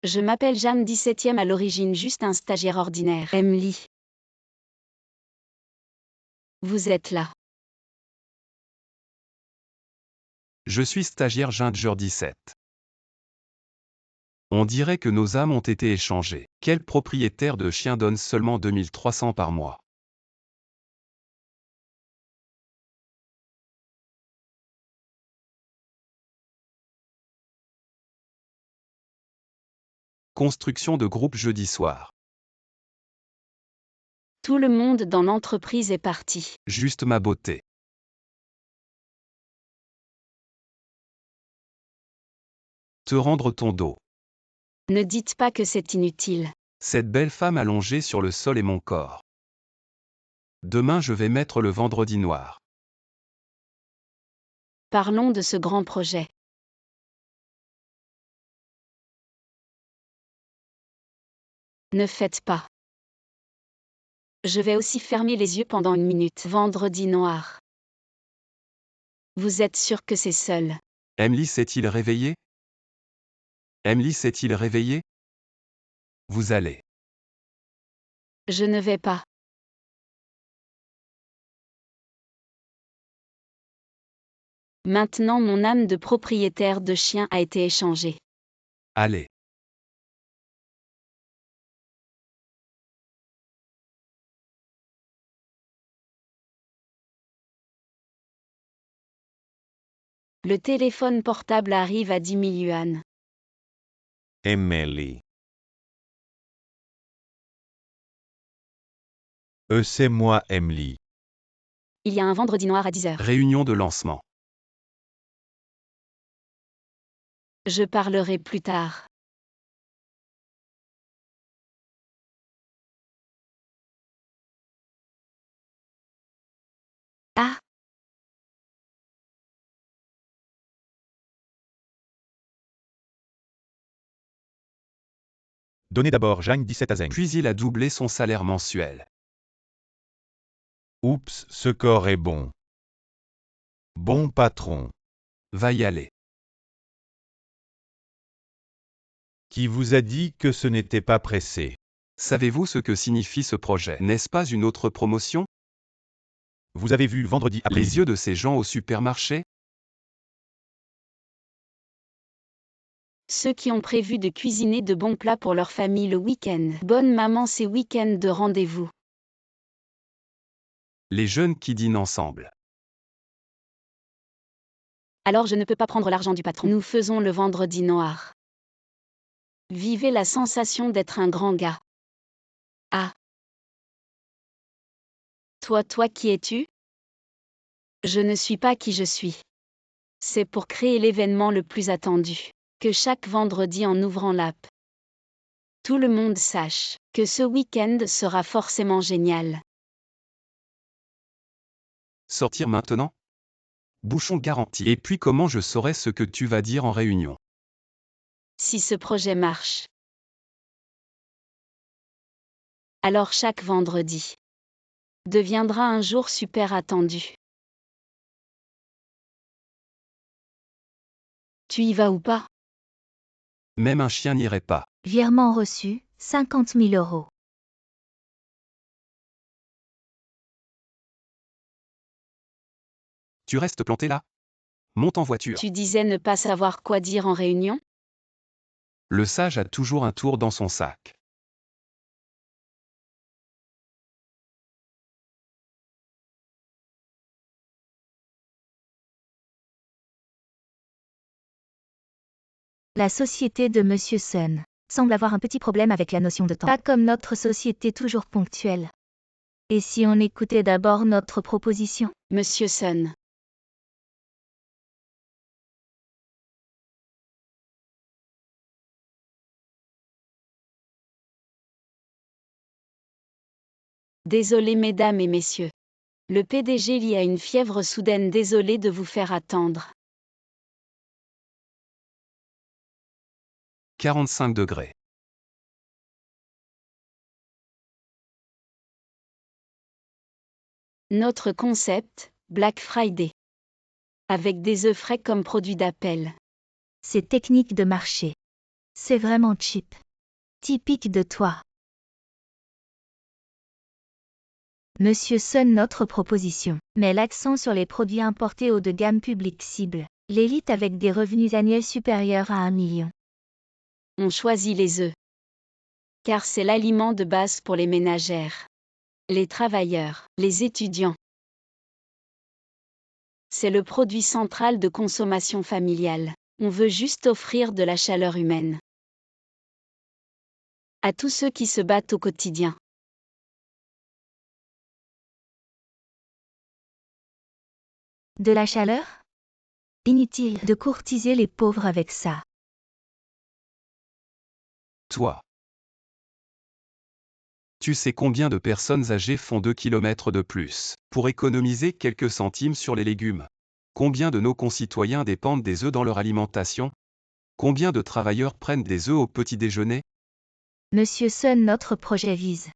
Je m'appelle Jeanne, 17e à l'origine, juste un stagiaire ordinaire. Emily. Vous êtes là. Je suis stagiaire Ginger 17. On dirait que nos âmes ont été échangées. Quel propriétaire de chien donne seulement 2300 par mois? Construction de groupe jeudi soir. Tout le monde dans l'entreprise est parti. Juste ma beauté. Te rendre ton dos. Ne dites pas que c'est inutile. Cette belle femme allongée sur le sol est mon corps. Demain je vais mettre le vendredi noir. Parlons de ce grand projet. Ne faites pas. Je vais aussi fermer les yeux pendant une minute. Vendredi noir. Vous êtes sûr que c'est seul? Emily s'est-il réveillé? Emily s'est-il réveillé? Vous allez. Je ne vais pas. Maintenant mon âme de propriétaire de chien a été échangée. Allez. Le téléphone portable arrive à 10 000 yuan. Emily. C'est moi, Emily. Il y a un vendredi noir à 10h. Réunion de lancement. Je parlerai plus tard. Ah! Donnez d'abord Jeanne 17 à Zeng. Puis il a doublé son salaire mensuel. Oups, ce corps est bon. Bon patron. Va y aller. Qui vous a dit que ce n'était pas pressé? Savez-vous ce que signifie ce projet? N'est-ce pas une autre promotion? Vous avez vu vendredi Les après-midi. yeux de ces gens au supermarché? Ceux qui ont prévu de cuisiner de bons plats pour leur famille le week-end. Bonne maman, c'est week-end de rendez-vous. Les jeunes qui dînent ensemble. Alors je ne peux pas prendre l'argent du patron. Nous faisons le vendredi noir. Vivez la sensation d'être un grand gars. Ah. Toi qui es-tu? Je ne suis pas qui je suis. C'est pour créer l'événement le plus attendu. Que chaque vendredi en ouvrant l'app, tout le monde sache que ce week-end sera forcément génial. Sortir maintenant? Bouchon garanti. Et puis comment je saurai ce que tu vas dire en réunion? Si ce projet marche, alors chaque vendredi deviendra un jour super attendu. Tu y vas ou pas? Même un chien n'irait pas. Virement reçu, 50 000 euros. Tu restes planté là? Monte en voiture. Tu disais ne pas savoir quoi dire en réunion? Le sage a toujours un tour dans son sac. La société de Monsieur Sun semble avoir un petit problème avec la notion de temps. Pas comme notre société toujours ponctuelle. Et si on écoutait d'abord notre proposition? Monsieur Sun. Désolé mesdames et messieurs. Le PDG lie à une fièvre soudaine, désolé de vous faire attendre. 45 degrés. Notre concept, Black Friday. Avec des œufs frais comme produit d'appel. C'est technique de marché. C'est vraiment cheap. Typique de toi. Monsieur Sun, notre proposition met l'accent sur les produits importés haut de gamme public cible, l'élite avec des revenus annuels supérieurs à 1 million. On choisit les œufs. Car c'est l'aliment de base pour les ménagères, les travailleurs, les étudiants. C'est le produit central de consommation familiale. On veut juste offrir de la chaleur humaine à tous ceux qui se battent au quotidien. De la chaleur? Inutile de courtiser les pauvres avec ça. Toi. Tu sais combien de personnes âgées font 2 kilomètres de plus pour économiser quelques centimes sur les légumes? Combien de nos concitoyens dépendent des œufs dans leur alimentation? Combien de travailleurs prennent des œufs au petit déjeuner? Monsieur Sun, notre projet vise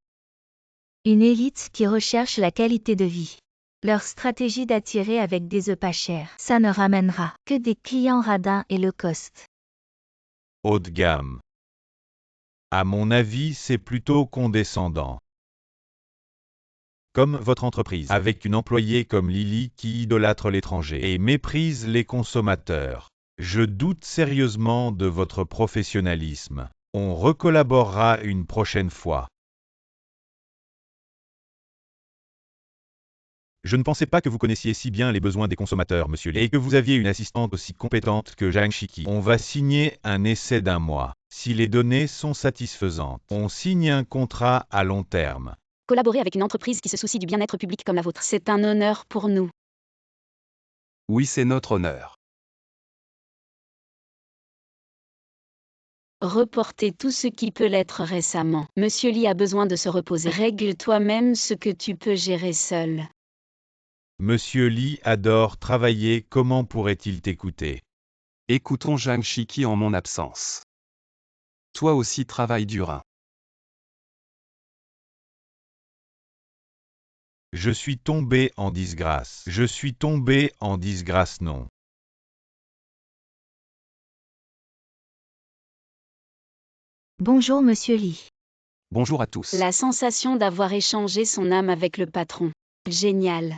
une élite qui recherche la qualité de vie. Leur stratégie d'attirer avec des œufs pas chers, ça ne ramènera que des clients radins et low cost. Haut de gamme. À mon avis, c'est plutôt condescendant. Comme votre entreprise, avec une employée comme Lily qui idolâtre l'étranger et méprise les consommateurs. Je doute sérieusement de votre professionnalisme. On recollaborera une prochaine fois. Je ne pensais pas que vous connaissiez si bien les besoins des consommateurs, monsieur Lee, et que vous aviez une assistante aussi compétente que Zhang Shiki. On va signer un essai d'1 mois. Si les données sont satisfaisantes, on signe un contrat à long terme. Collaborer avec une entreprise qui se soucie du bien-être public comme la vôtre, c'est un honneur pour nous. Oui, c'est notre honneur. Reporter tout ce qui peut l'être récemment. Monsieur Lee a besoin de se reposer. Règle toi-même ce que tu peux gérer seul. Monsieur Lee adore travailler, comment pourrait-il t'écouter? Écoutons Zhang Shiki en mon absence. Toi aussi travaille dur. Hein. Je suis tombé en disgrâce. Je suis tombé en disgrâce, non. Bonjour Monsieur Lee. Bonjour à tous. La sensation d'avoir échangé son âme avec le patron. Génial.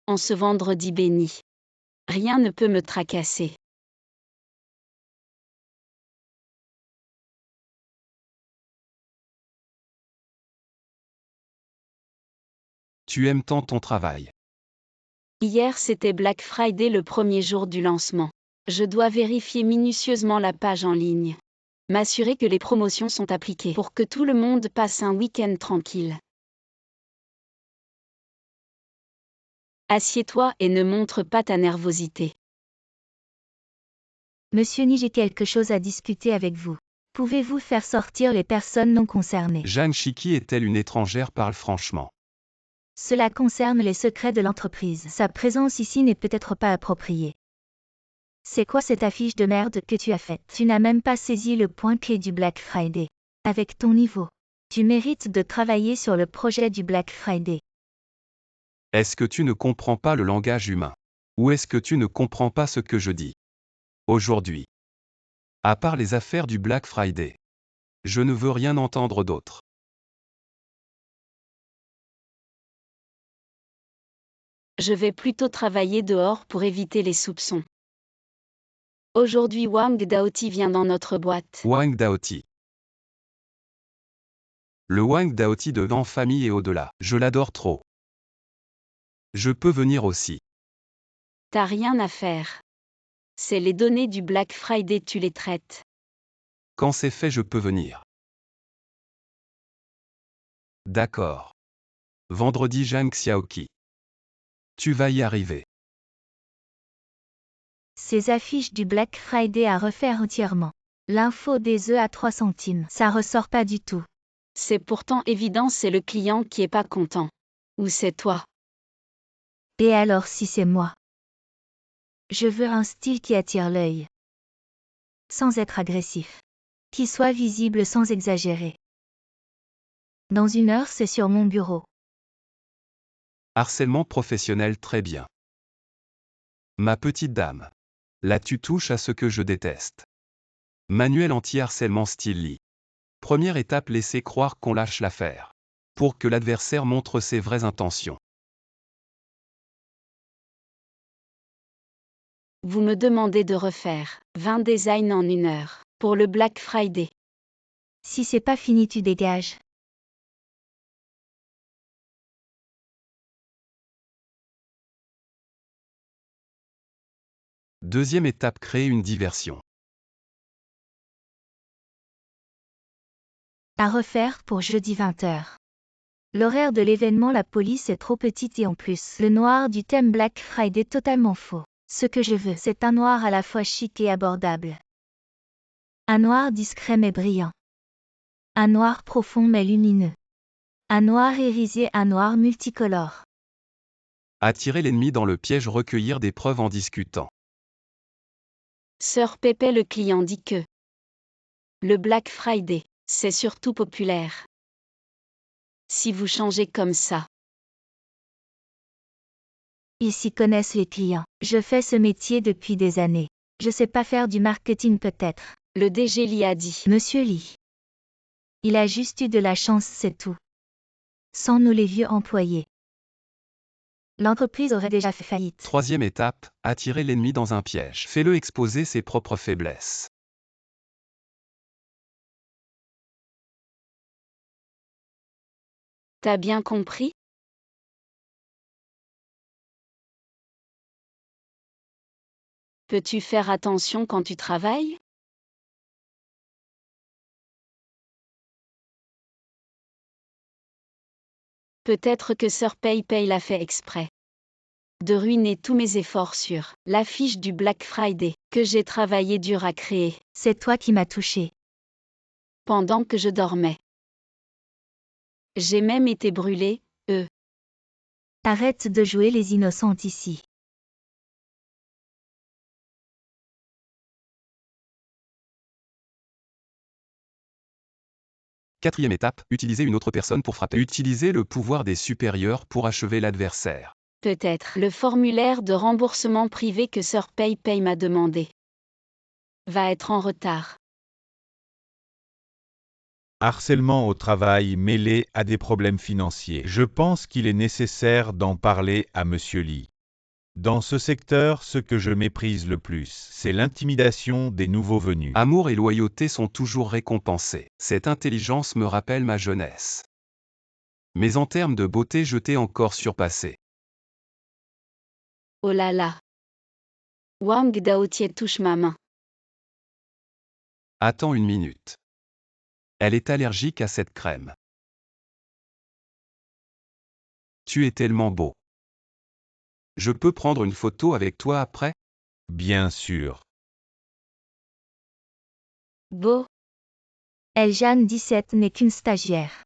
En ce vendredi béni. Rien ne peut me tracasser. Tu aimes tant ton travail. Hier c'était Black Friday, le premier jour du lancement. Je dois vérifier minutieusement la page en ligne. M'assurer que les promotions sont appliquées pour que tout le monde passe un week-end tranquille. Assieds-toi et ne montre pas ta nervosité. Monsieur Lee, j'ai quelque chose à discuter avec vous. Pouvez-vous faire sortir les personnes non concernées? Zhang Shiki est-elle une étrangère? Parle franchement. Cela concerne les secrets de l'entreprise. Sa présence ici n'est peut-être pas appropriée. C'est quoi cette affiche de merde que tu as faite? Tu n'as même pas saisi le point clé du Black Friday. Avec ton niveau, tu mérites de travailler sur le projet du Black Friday. Est-ce que tu ne comprends pas le langage humain? Ou est-ce que tu ne comprends pas ce que je dis? Aujourd'hui. À part les affaires du Black Friday. Je ne veux rien entendre d'autre. Je vais plutôt travailler dehors pour éviter les soupçons. Aujourd'hui Wang Daoti vient dans notre boîte. Wang Daoti. Le Wang Daoti de dans famille et au-delà. Je l'adore trop. Je peux venir aussi. T'as rien à faire. C'est les données du Black Friday, tu les traites. Quand c'est fait, je peux venir. D'accord. Vendredi Zhang Xiaoqi. Tu vas y arriver. Ces affiches du Black Friday à refaire entièrement. L'info des œufs à 3 centimes, ça ressort pas du tout. C'est pourtant évident, c'est le client qui est pas content. Ou c'est toi? Et alors si c'est moi? Je veux un style qui attire l'œil. Sans être agressif. Qui soit visible sans exagérer. Dans 1 heure, c'est sur mon bureau. Harcèlement professionnel, très bien. Ma petite dame. Là tu touches à ce que je déteste. Manuel anti-harcèlement style Lee. Première étape, laisser croire qu'on lâche l'affaire. Pour que l'adversaire montre ses vraies intentions. Vous me demandez de refaire 20 designs en 1 heure pour le Black Friday. Si c'est pas fini, tu dégages. Deuxième étape, créer une diversion. À refaire pour jeudi 20h. L'horaire de l'événement, la police est trop petite et en plus, le noir du thème Black Friday totalement faux. Ce que je veux, c'est un noir à la fois chic et abordable. Un noir discret mais brillant. Un noir profond mais lumineux. Un noir irisé, un noir multicolore. Attirer l'ennemi dans le piège, recueillir des preuves en discutant. Sœur Pépé, le client dit que le Black Friday, c'est surtout populaire. Si vous changez comme ça. Ils s'y connaissent les clients. Je fais ce métier depuis des années. Je sais pas faire du marketing peut-être. Le DG Lee a dit. Monsieur Lee. Il a juste eu de la chance, c'est tout. Sans nous les vieux employés, l'entreprise aurait déjà fait faillite. Troisième étape, attirer l'ennemi dans un piège. Fais-le exposer ses propres faiblesses. T'as bien compris? Peux-tu faire attention quand tu travailles? Peut-être que Sœur Pei l'a fait exprès. De ruiner tous mes efforts sur l'affiche du Black Friday, que j'ai travaillé dur à créer. C'est toi qui m'as touché. Pendant que je dormais. J'ai même été brûlée, Arrête de jouer les innocentes ici. Quatrième étape, utiliser une autre personne pour frapper. Utiliser le pouvoir des supérieurs pour achever l'adversaire. Peut-être le formulaire de remboursement privé que Sœur Pei m'a demandé va être en retard. Harcèlement au travail mêlé à des problèmes financiers. Je pense qu'il est nécessaire d'en parler à Monsieur Lee. Dans ce secteur, ce que je méprise le plus, c'est l'intimidation des nouveaux venus. Amour et loyauté sont toujours récompensés. Cette intelligence me rappelle ma jeunesse. Mais en termes de beauté, je t'ai encore surpassé. Oh là là. Wang Daotier touche ma main. Attends une minute. Elle est allergique à cette crème. Tu es tellement beau. Je peux prendre une photo avec toi après? Bien sûr. Beau. Jeanne 17 n'est qu'une stagiaire.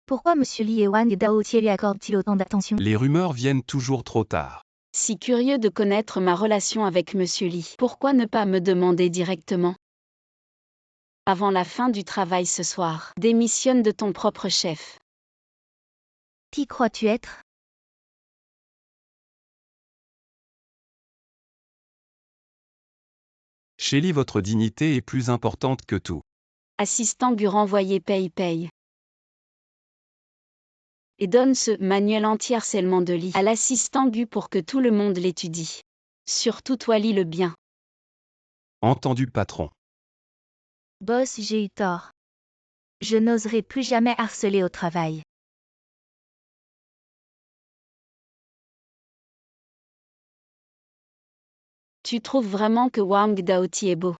Pourquoi Monsieur Lee et Wang Daotier lui accordent-ils autant d'attention? Les rumeurs viennent toujours trop tard. Si curieux de connaître ma relation avec Monsieur Lee, pourquoi ne pas me demander directement? Avant la fin du travail ce soir, démissionne de ton propre chef. Qui crois-tu être? Chez Lee, votre dignité est plus importante que tout. Assistant Gu renvoyé Pei. Et donne ce manuel anti-harcèlement de Lee à l'assistant Gu pour que tout le monde l'étudie. Surtout toi, lis le bien. Entendu, patron. Boss, j'ai eu tort. Je n'oserai plus jamais harceler au travail. Tu trouves vraiment que Wang Daoti est beau?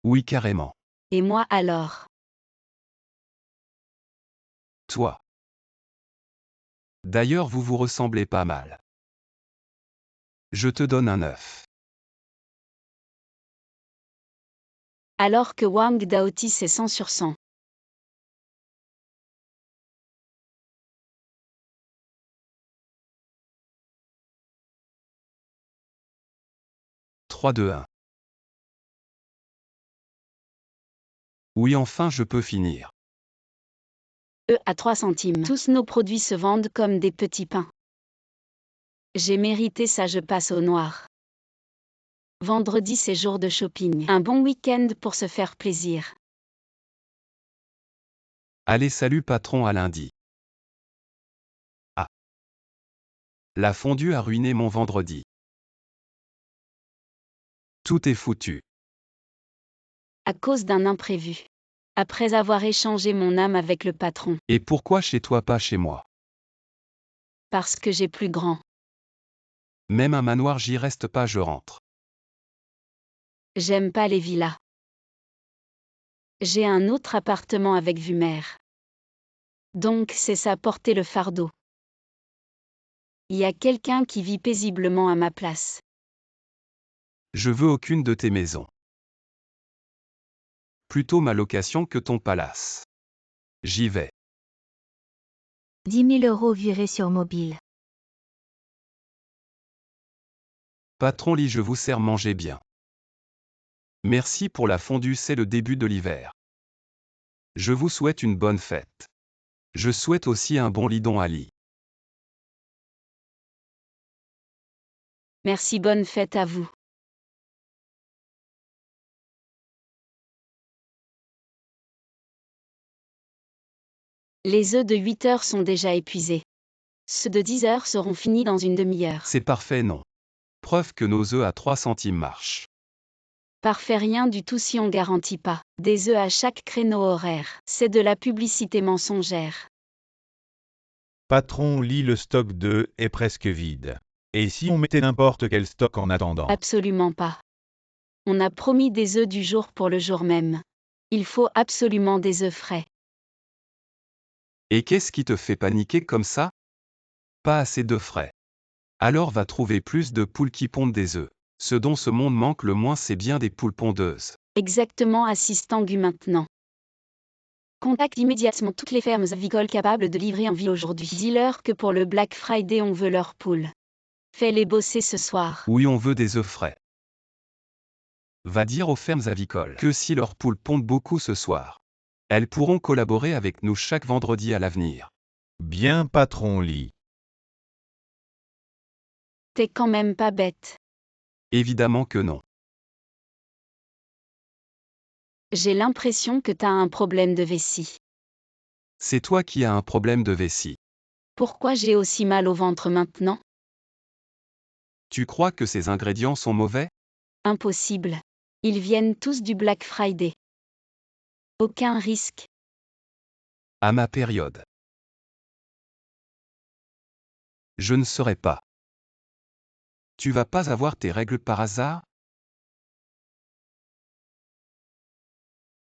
Oui, carrément. Et moi alors? Toi. D'ailleurs, vous vous ressemblez pas mal. Je te donne un 9. Alors que Wang Daoti c'est 100 sur 100. « 3, 2, 1. Oui, enfin je peux finir. À 3 centimes. Tous nos produits se vendent comme des petits pains. J'ai mérité ça, je passe au noir. Vendredi c'est jour de shopping. Un bon week-end pour se faire plaisir. Allez, salut patron, à lundi. Ah. La fondue a ruiné mon vendredi. Tout est foutu. À cause d'un imprévu. Après avoir échangé mon âme avec le patron. Et pourquoi chez toi pas chez moi? Parce que j'ai plus grand. Même un manoir j'y reste pas, je rentre. J'aime pas les villas. J'ai un autre appartement avec vue mer. Donc c'est ça, porter le fardeau. Il y a quelqu'un qui vit paisiblement à ma place. Je veux aucune de tes maisons. Plutôt ma location que ton palace. J'y vais. 10 000 € virés sur mobile. Patron Lee, je vous sers, mangez bien. Merci pour la fondue, c'est le début de l'hiver. Je vous souhaite une bonne fête. Je souhaite aussi un bon lidon à lit. Merci, bonne fête à vous. Les œufs de 8 heures sont déjà épuisés. Ceux de 10 heures seront finis dans une demi-heure. C'est parfait, non? Preuve que nos œufs à 3 centimes marchent. Parfait, rien du tout si on garantit pas. Des œufs à chaque créneau horaire. C'est de la publicité mensongère. Patron Lee, le stock d'œufs est presque vide. Et si on mettait n'importe quel stock en attendant? Absolument pas. On a promis des œufs du jour pour le jour même. Il faut absolument des œufs frais. Et qu'est-ce qui te fait paniquer comme ça? Pas assez d'œufs frais. Alors va trouver plus de poules qui pondent des œufs. Ce dont ce monde manque le moins, c'est bien des poules pondeuses. Exactement, assistant Gu maintenant. Contacte immédiatement toutes les fermes avicoles capables de livrer en ville aujourd'hui. Dis-leur que pour le Black Friday on veut leurs poules. Fais-les bosser ce soir. Oui, on veut des œufs frais. Va dire aux fermes avicoles que si leurs poules pondent beaucoup ce soir, elles pourront collaborer avec nous chaque vendredi à l'avenir. Bien, patron Lee. T'es quand même pas bête. Évidemment que non. J'ai l'impression que t'as un problème de vessie. C'est toi qui as un problème de vessie. Pourquoi j'ai aussi mal au ventre maintenant? Tu crois que ces ingrédients sont mauvais? Impossible. Ils viennent tous du Black Friday. Aucun risque. À ma période. Je ne saurais pas. Tu vas pas avoir tes règles par hasard?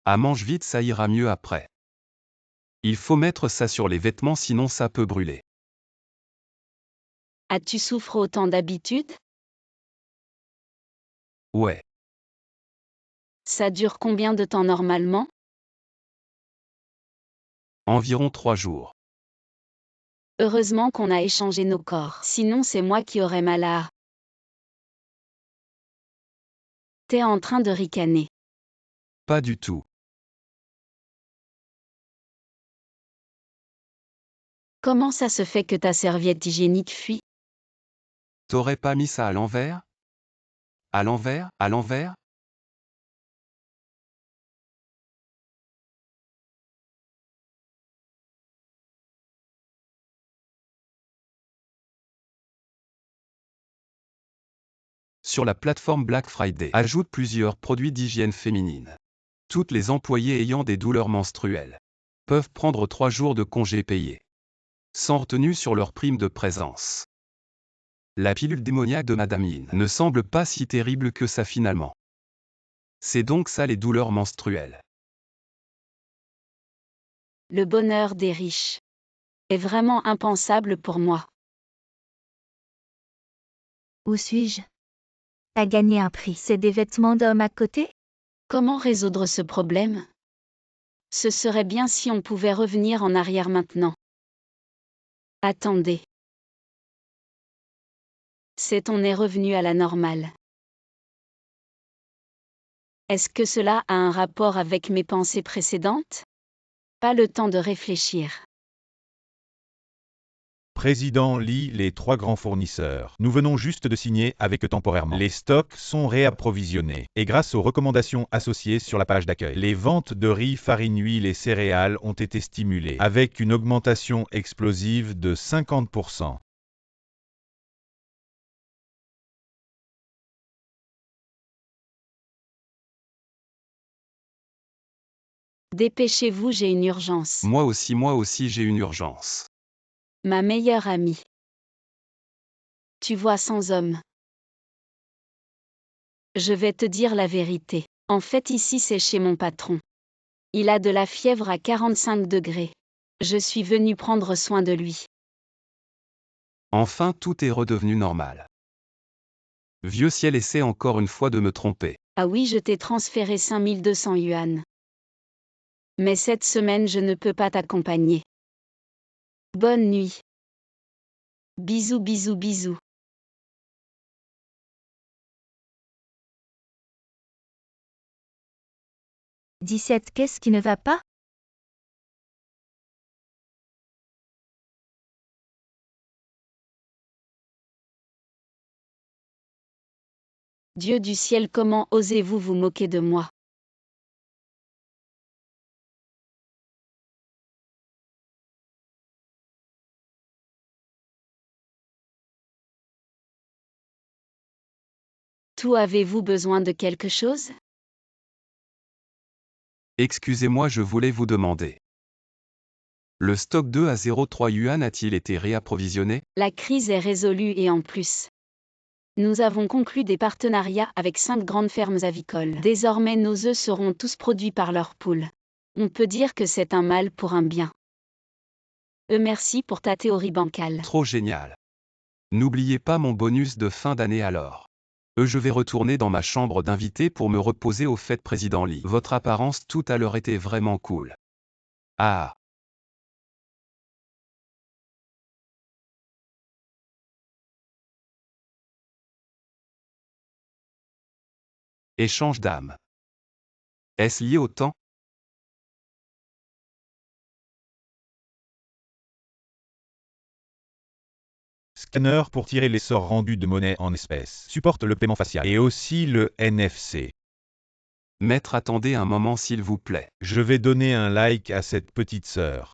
Ah, mange vite, ça ira mieux après. Il faut mettre ça sur les vêtements, sinon ça peut brûler. As-tu souffres autant d'habitude? Ouais. Ça dure combien de temps normalement? Environ 3 jours. Heureusement qu'on a échangé nos corps. Sinon c'est moi qui aurais mal à... T'es en train de ricaner. Pas du tout. Comment ça se fait que ta serviette hygiénique fuit? T'aurais pas mis ça à l'envers? À l'envers, à l'envers? Sur la plateforme Black Friday, ajoute plusieurs produits d'hygiène féminine. Toutes les employées ayant des douleurs menstruelles peuvent prendre 3 jours de congés payés, sans retenue sur leur prime de présence. La pilule démoniaque de Madame Yin ne semble pas si terrible que ça finalement. C'est donc ça les douleurs menstruelles. Le bonheur des riches est vraiment impensable pour moi. Où suis-je? T'as gagné un prix. C'est des vêtements d'homme à côté? Comment résoudre ce problème? Ce serait bien si on pouvait revenir en arrière maintenant. Attendez. On est revenu à la normale. Est-ce que cela a un rapport avec mes pensées précédentes? Pas le temps de réfléchir. Président Lee, les 3 grands fournisseurs. Nous venons juste de signer avec eux temporairement. Les stocks sont réapprovisionnés. Et grâce aux recommandations associées sur la page d'accueil, les ventes de riz, farine, huile et céréales ont été stimulées, avec une augmentation explosive de 50%. Dépêchez-vous, j'ai une urgence. Moi aussi j'ai une urgence. Ma meilleure amie. Tu vois 100 hommes. Je vais te dire la vérité. En fait, ici c'est chez mon patron. Il a de la fièvre à 45 degrés. Je suis venu prendre soin de lui. Enfin, tout est redevenu normal. Vieux ciel essaie encore une fois de me tromper. Ah oui, je t'ai transféré 5200 yuan. Mais cette semaine, je ne peux pas t'accompagner. Bonne nuit. Bisous, bisous, bisous. « 17 Qu'est-ce qui ne va pas? Dieu du ciel, comment osez-vous vous moquer de moi? Tout avez-vous besoin de quelque chose? Excusez-moi, je voulais vous demander. Le stock 2 à 0,3 yuan a-t-il été réapprovisionné? La crise est résolue et en plus. Nous avons conclu des partenariats avec 5 grandes fermes avicoles. Désormais nos œufs seront tous produits par leurs poules. On peut dire que c'est un mal pour un bien. Merci pour ta théorie bancale. Trop génial. N'oubliez pas mon bonus de fin d'année alors. Je vais retourner dans ma chambre d'invité pour me reposer au fait, président Lee. Votre apparence tout à l'heure était vraiment cool. Ah. Échange d'âme. Est-ce lié au temps? Scanner pour tirer les sorts rendus de monnaie en espèces. Supporte le paiement facial et aussi le NFC. Maître, attendez un moment s'il vous plaît. Je vais donner un like à cette petite sœur.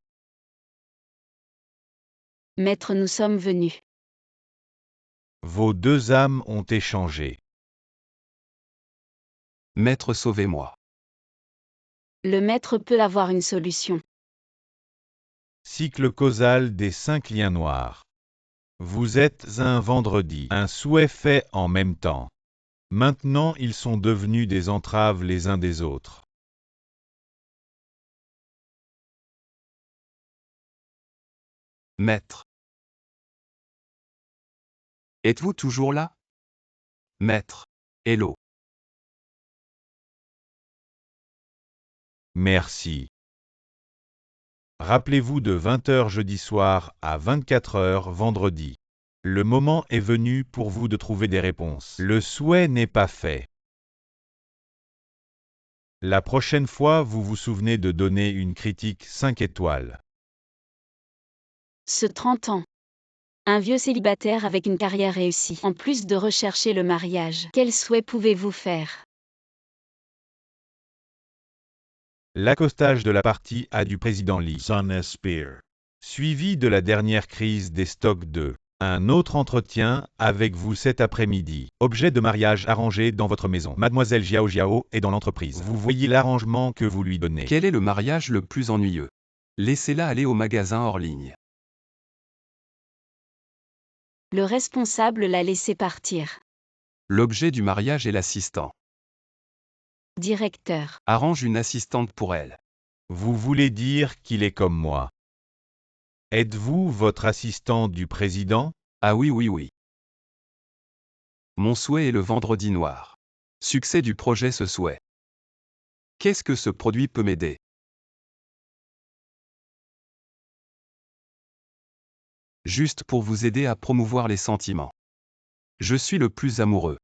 Maître, nous sommes venus. Vos 2 âmes ont échangé. Maître, sauvez-moi. Le maître peut avoir une solution. Cycle causal des 5 liens noirs. Vous êtes un vendredi, un souhait fait en même temps. Maintenant ils sont devenus des entraves les uns des autres. Maître. Êtes-vous toujours là? Maître. Hello. Merci. Rappelez-vous de 20h jeudi soir à 24h vendredi. Le moment est venu pour vous de trouver des réponses. Le souhait n'est pas fait. La prochaine fois, vous vous souvenez de donner une critique 5 étoiles. Ce 30 ans. Un vieux célibataire avec une carrière réussie. En plus de rechercher le mariage, quel souhait pouvez-vous faire? L'accostage de la partie A du président Lee. Suivi de la dernière crise des stocks 2. Un autre entretien avec vous cet après-midi. Objet de mariage arrangé dans votre maison. Mademoiselle Jiao Jiao est dans l'entreprise. Vous voyez l'arrangement que vous lui donnez. Quel est le mariage le plus ennuyeux? Laissez-la aller au magasin hors ligne. Le responsable l'a laissé partir. L'objet du mariage est l'assistant. Directeur. Arrange une assistante pour elle. Vous voulez dire qu'il est comme moi. Êtes-vous votre assistant du président? Ah oui, oui, oui. Mon souhait est le vendredi noir. Succès du projet ce souhait. Qu'est-ce que ce produit peut m'aider? Juste pour vous aider à promouvoir les sentiments. Je suis le plus amoureux.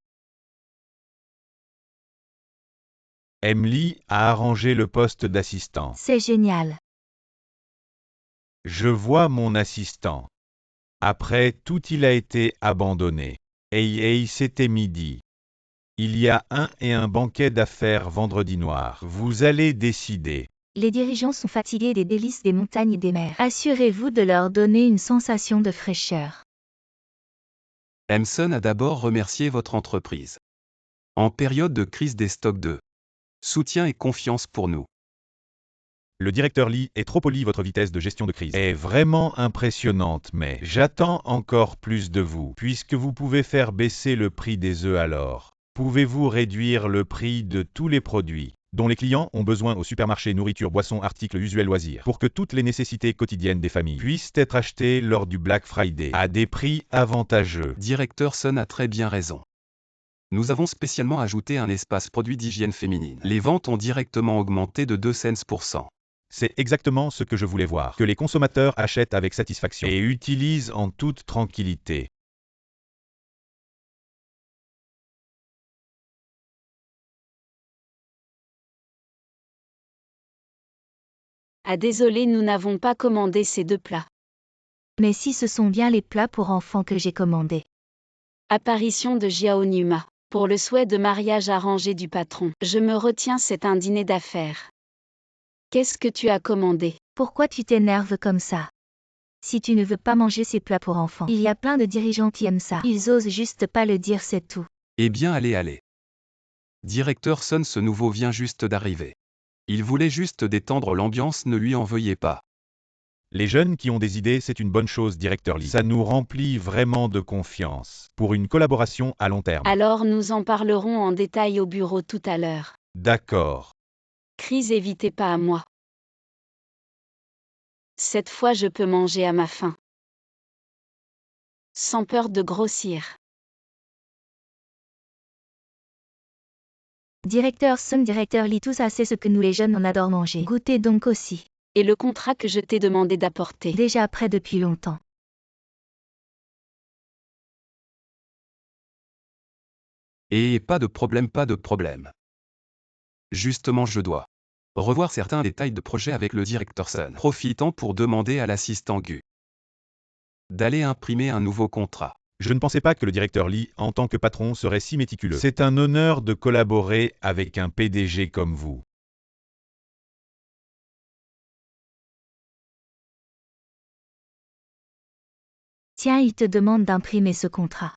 Emily a arrangé le poste d'assistant. C'est génial. Je vois mon assistant. Après tout il a été abandonné. Hey, c'était midi. Il y a un banquet d'affaires vendredi noir. Vous allez décider. Les dirigeants sont fatigués des délices des montagnes et des mers. Assurez-vous de leur donner une sensation de fraîcheur. Emerson a d'abord remercié votre entreprise. En période de crise des stocks de soutien et confiance pour nous. Le directeur Lee est trop poli. Votre vitesse de gestion de crise est vraiment impressionnante, mais j'attends encore plus de vous. Puisque vous pouvez faire baisser le prix des œufs, alors pouvez-vous réduire le prix de tous les produits dont les clients ont besoin au supermarché, nourriture, boissons, articles usuels, loisirs, pour que toutes les nécessités quotidiennes des familles puissent être achetées lors du Black Friday à des prix avantageux. Directeur Sun a très bien raison. Nous avons spécialement ajouté un espace produit d'hygiène féminine. Les ventes ont directement augmenté de 2 cents pour cent. C'est exactement ce que je voulais voir, que les consommateurs achètent avec satisfaction et utilisent en toute tranquillité. Ah désolé, nous n'avons pas commandé ces deux plats. Mais si ce sont bien les plats pour enfants que j'ai commandés. Apparition de Jiao Numa. Pour le souhait de mariage arrangé du patron, je me retiens, c'est un dîner d'affaires. Qu'est-ce que tu as commandé? Pourquoi tu t'énerves comme ça? Si tu ne veux pas manger ces plats pour enfants, il y a plein de dirigeants qui aiment ça. Ils osent juste pas le dire, c'est tout. Eh bien allez. Directeur Sun, ce nouveau vient juste d'arriver. Il voulait juste détendre l'ambiance, ne lui en veuillez pas. Les jeunes qui ont des idées, c'est une bonne chose, directeur Lee. Ça nous remplit vraiment de confiance pour une collaboration à long terme. Alors nous en parlerons en détail au bureau tout à l'heure. D'accord. Crise évitez pas à moi. Cette fois je peux manger à ma faim. Sans peur de grossir. Directeur Sun, directeur Lee, tout ça c'est ce que nous les jeunes on adore manger. Goûtez donc aussi. Et le contrat que je t'ai demandé d'apporter. Déjà prêt depuis longtemps. Et pas de problème. Justement, je dois revoir certains détails de projet avec le directeur Sun, profitant pour demander à l'assistant Gu d'aller imprimer un nouveau contrat. Je ne pensais pas que le directeur Lee, en tant que patron, serait si méticuleux. C'est un honneur de collaborer avec un PDG comme vous. Tiens, il te demande d'imprimer ce contrat.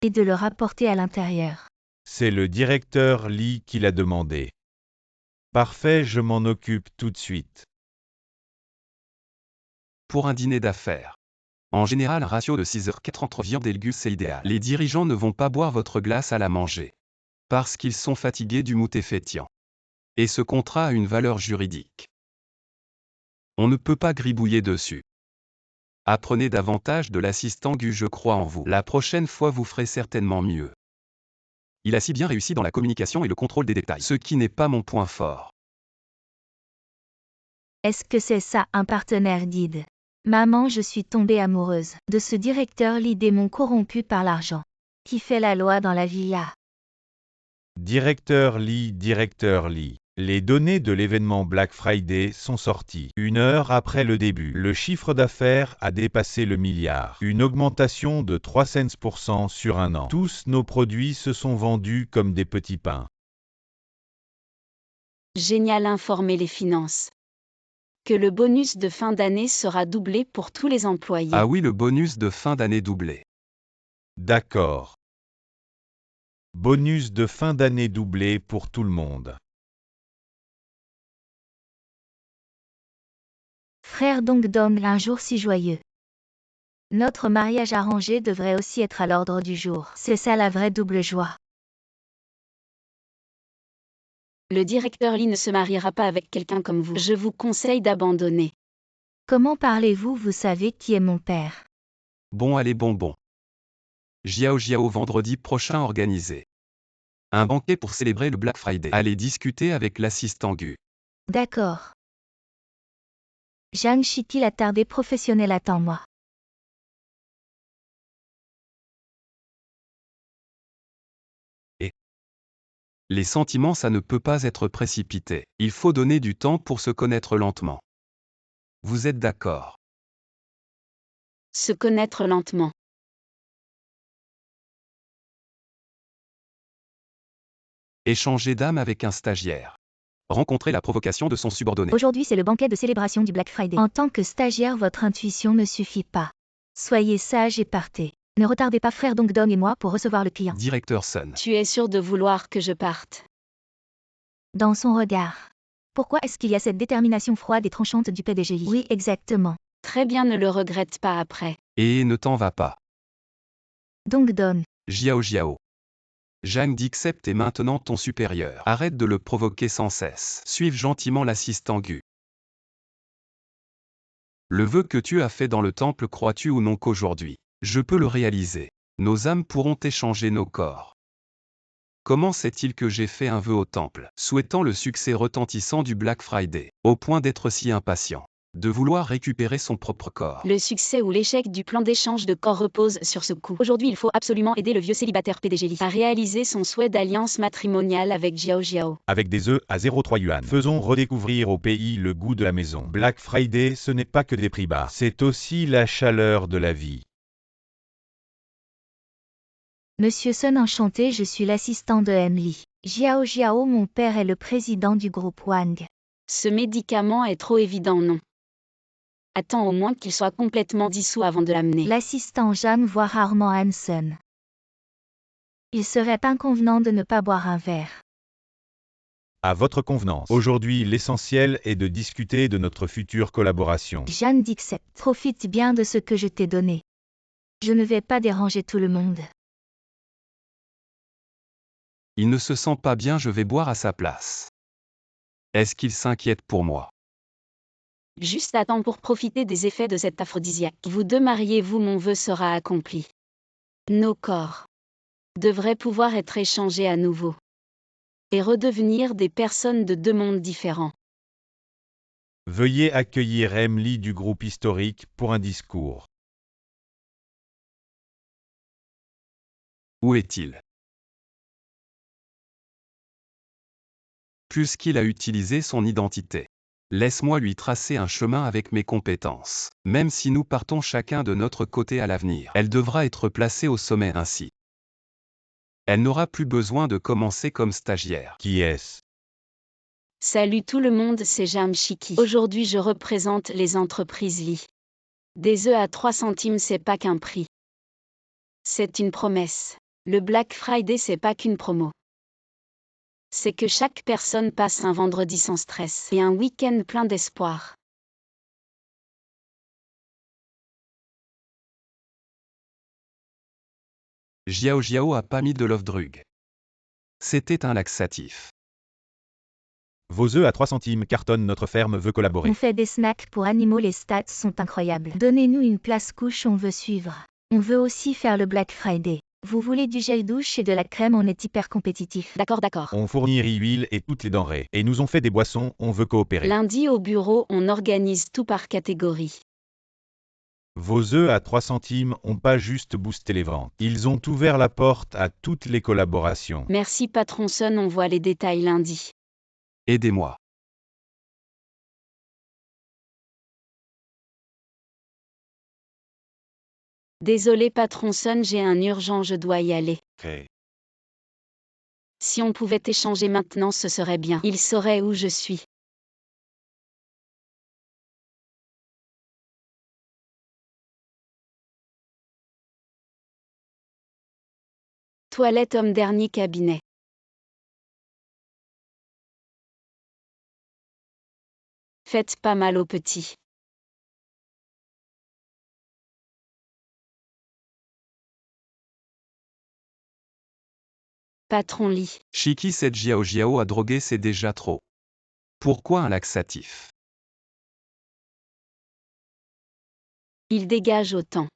Et de le rapporter à l'intérieur. C'est le directeur Lee qui l'a demandé. Parfait, je m'en occupe tout de suite. Pour un dîner d'affaires. En général, un ratio de 6h4 entre viande et légumes, c'est idéal. Les dirigeants ne vont pas boire votre glace à la manger. Parce qu'ils sont fatigués du mout effétiant. Et ce contrat a une valeur juridique. On ne peut pas gribouiller dessus. Apprenez davantage de l'assistant Gu, je crois en vous. La prochaine fois vous ferez certainement mieux. Il a si bien réussi dans la communication et le contrôle des détails, ce qui n'est pas mon point fort. Est-ce que c'est ça un partenaire guide? Maman, je suis tombée amoureuse de ce directeur Lee, démon corrompu par l'argent. Qui fait la loi dans la villa? Directeur Lee. Les données de l'événement Black Friday sont sorties. 1 heure après le début, le chiffre d'affaires a dépassé le milliard. Une augmentation de 300% sur un an. Tous nos produits se sont vendus comme des petits pains. Génial, informer les finances. Que le bonus de fin d'année sera doublé pour tous les employés. Ah oui, le bonus de fin d'année doublé. D'accord. Bonus de fin d'année doublé pour tout le monde. Frère Dong Dong, un jour si joyeux. Notre mariage arrangé devrait aussi être à l'ordre du jour. C'est ça la vraie double joie. Le directeur Lee ne se mariera pas avec quelqu'un comme vous. Je vous conseille d'abandonner. Comment parlez-vous? Vous savez qui est mon père. Bon, allez, bon. Jiao vendredi prochain organisé. Un banquet pour célébrer le Black Friday. Allez discuter avec l'assistant Gu. D'accord. Zhang Shiki, la tardée professionnelle, attends-moi. Les sentiments, ça ne peut pas être précipité. Il faut donner du temps pour se connaître lentement. Vous êtes d'accord? Se connaître lentement. Échanger d'âme avec un stagiaire. Rencontrer la provocation de son subordonné. Aujourd'hui, c'est le banquet de célébration du Black Friday. En tant que stagiaire, votre intuition ne suffit pas. Soyez sage et partez. Ne retardez pas frère Dong et moi pour recevoir le client. Directeur Sun. Tu es sûr de vouloir que je parte? Dans son regard. Pourquoi est-ce qu'il y a cette détermination froide et tranchante du PDGI? Oui, exactement. Très bien, ne le regrette pas après. Et ne t'en va pas. Dong. Jiao. Jang Dixept est maintenant ton supérieur. Arrête de le provoquer sans cesse. Suive gentiment l'assistant Gu. Le vœu que tu as fait dans le temple, crois-tu ou non qu'aujourd'hui, je peux le réaliser? Nos âmes pourront échanger nos corps. Comment sait-il que j'ai fait un vœu au temple, souhaitant le succès retentissant du Black Friday, au point d'être si impatient, de vouloir récupérer son propre corps? Le succès ou l'échec du plan d'échange de corps repose sur ce coup. Aujourd'hui, il faut absolument aider le vieux célibataire PDGI à réaliser son souhait d'alliance matrimoniale avec Jiao. Avec des œufs à 0,3 yuan. Faisons redécouvrir au pays le goût de la maison. Black Friday, ce n'est pas que des prix bas, c'est aussi la chaleur de la vie. Monsieur Sun, enchanté, je suis l'assistant de Emily. Jiao, mon père est le président du groupe Wang. Ce médicament est trop évident, non? Attends au moins qu'il soit complètement dissous avant de l'amener. L'assistant Jam voit rarement Hanson. Il serait inconvenant de ne pas boire un verre. À votre convenance. Aujourd'hui, l'essentiel est de discuter de notre future collaboration. Jeanne Dixept, profite bien de ce que je t'ai donné. Je ne vais pas déranger tout le monde. Il ne se sent pas bien, je vais boire à sa place. Est-ce qu'il s'inquiète pour moi? Juste attends pour profiter des effets de cet aphrodisiaque. Vous deux mariez-vous, mon vœu sera accompli. Nos corps devraient pouvoir être échangés à nouveau et redevenir des personnes de deux mondes différents. Veuillez accueillir Emily du groupe historique pour un discours. Où est-il? Puisqu'il a utilisé son identité, laisse-moi lui tracer un chemin avec mes compétences. Même si nous partons chacun de notre côté à l'avenir, elle devra être placée au sommet ainsi. Elle n'aura plus besoin de commencer comme stagiaire. Qui est-ce? Salut tout le monde, c'est Jam Shiki. Aujourd'hui, je représente les entreprises Li. Des œufs à 3 centimes, c'est pas qu'un prix. C'est une promesse. Le Black Friday, c'est pas qu'une promo. C'est que chaque personne passe un vendredi sans stress et un week-end plein d'espoir. Jiao a pas mis de love drug. C'était un laxatif. Vos œufs à 3 centimes cartonnent, notre ferme veut collaborer. On fait des snacks pour animaux, les stats sont incroyables. Donnez-nous une place couche, on veut suivre. On veut aussi faire le Black Friday. Vous voulez du gel douche et de la crème, on est hyper compétitif. D'accord. On fournit riz, huile et toutes les denrées. Et nous on fait des boissons, on veut coopérer. Lundi au bureau, on organise tout par catégorie. Vos œufs à 3 centimes ont pas juste boosté les ventes. Ils ont ouvert la porte à toutes les collaborations. Merci patron Sun, on voit les détails lundi. Aidez-moi. Désolé patron Sun, j'ai un urgent, je dois y aller. Okay. Si on pouvait échanger maintenant, ce serait bien. Il saurait où je suis. Toilette homme, dernier cabinet. Faites pas mal au petit. Patron Lee. Shiki, cette Jiao a drogué, c'est déjà trop. Pourquoi un laxatif? Il dégage autant.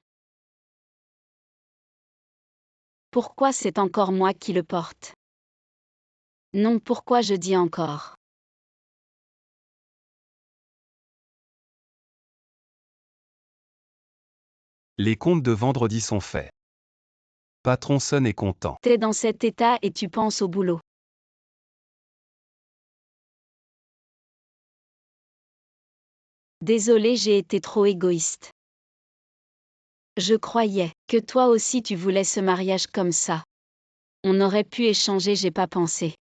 Pourquoi c'est encore moi qui le porte? Non, pourquoi je dis encore? Les comptes de vendredi sont faits. Patron Sun est content. T'es dans cet état et tu penses au boulot. Désolé, j'ai été trop égoïste. Je croyais que toi aussi tu voulais ce mariage comme ça. On aurait pu échanger, j'ai pas pensé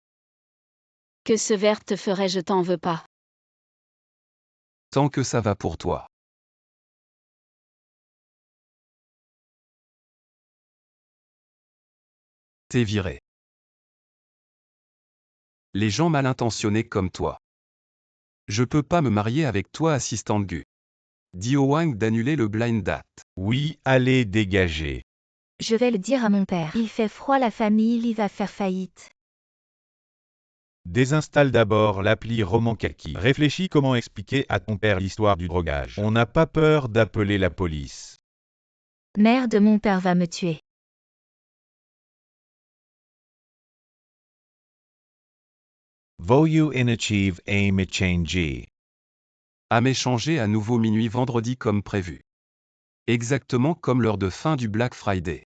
que ce verre te ferait, je t'en veux pas. Tant que ça va pour toi. T'es viré. Les gens mal intentionnés comme toi. Je peux pas me marier avec toi, assistante Gu. Dis au Wang d'annuler le blind date. Oui, allez dégager. Je vais le dire à mon père. Il fait froid, la famille, il va faire faillite. Désinstalle d'abord l'appli Roman Kaki. Réfléchis comment expliquer à ton père l'histoire du drogage. On n'a pas peur d'appeler la police. Merde, mon père va me tuer. Voyu inachieve aim change. À m'échanger à nouveau minuit vendredi comme prévu. Exactement comme l'heure de fin du Black Friday.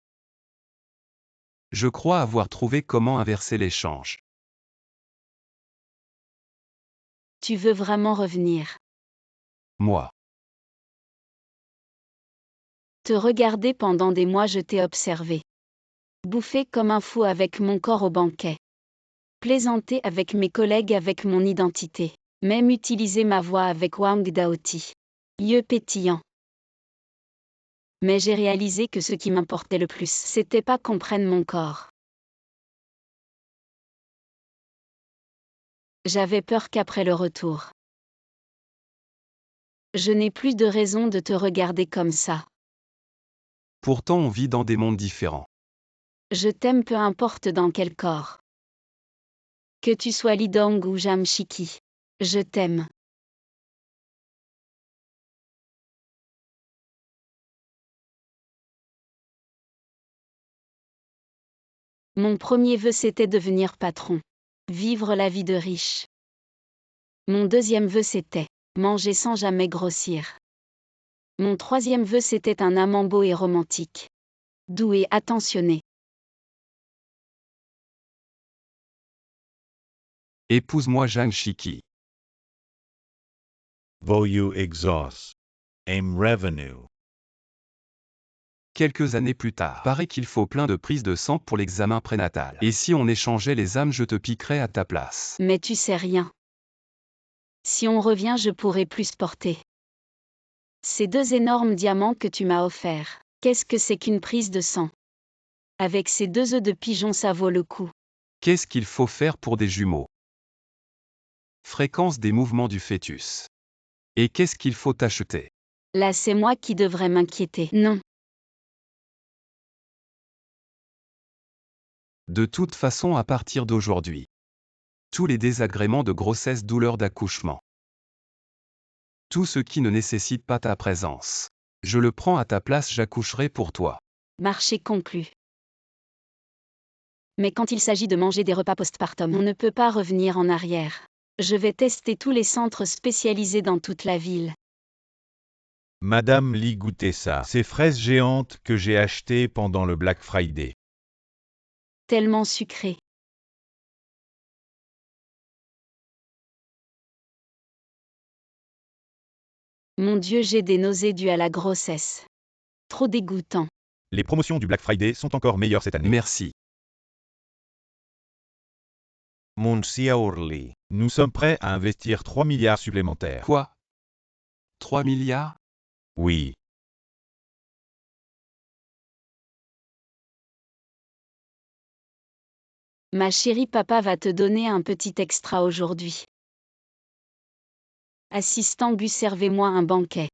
Je crois avoir trouvé comment inverser l'échange. Tu veux vraiment revenir? Moi. Te regarder pendant des mois, je t'ai observé. Bouffer comme un fou avec mon corps au banquet. Plaisanter avec mes collègues avec mon identité. Même utiliser ma voix avec Wang Daoti. Yeux pétillants. Mais j'ai réalisé que ce qui m'importait le plus, c'était pas qu'on prenne mon corps. J'avais peur qu'après le retour, je n'ai plus de raison de te regarder comme ça. Pourtant on vit dans des mondes différents. Je t'aime peu importe dans quel corps. Que tu sois Lee Dong ou Jamshiki. Je t'aime. Mon premier vœu c'était devenir patron. Vivre la vie de riche. Mon deuxième vœu c'était manger sans jamais grossir. Mon troisième vœu c'était un amant beau et romantique. Doux et attentionné. Épouse-moi Zhang Shiki. Voyu exhaust. Aim revenue. Quelques années plus tard, paraît qu'il faut plein de prises de sang pour l'examen prénatal. Et si on échangeait les âmes, je te piquerais à ta place. Mais tu sais rien. Si on revient, je pourrai plus porter ces deux énormes diamants que tu m'as offerts. Qu'est-ce que c'est qu'une prise de sang? Avec ces deux œufs de pigeon, ça vaut le coup. Qu'est-ce qu'il faut faire pour des jumeaux? Fréquence des mouvements du fœtus. Et qu'est-ce qu'il faut acheter? Là, c'est moi qui devrais m'inquiéter. Non. De toute façon, à partir d'aujourd'hui, tous les désagréments de grossesse, douleurs d'accouchement, tout ce qui ne nécessite pas ta présence, je le prends à ta place, j'accoucherai pour toi. Marché conclu. Mais quand il s'agit de manger des repas postpartum, on ne peut pas revenir en arrière. Je vais tester tous les centres spécialisés dans toute la ville. Madame Lee, goûtez ça. Ces fraises géantes que j'ai achetées pendant le Black Friday. Tellement sucré. Mon Dieu, j'ai des nausées dues à la grossesse. Trop dégoûtant. Les promotions du Black Friday sont encore meilleures cette année. Merci. Munsia Orly. Nous sommes prêts à investir 3 milliards supplémentaires. Quoi? 3 milliards? Oui. Ma chérie, papa va te donner un petit extra aujourd'hui. Assistant Gus, servez-moi un banquet.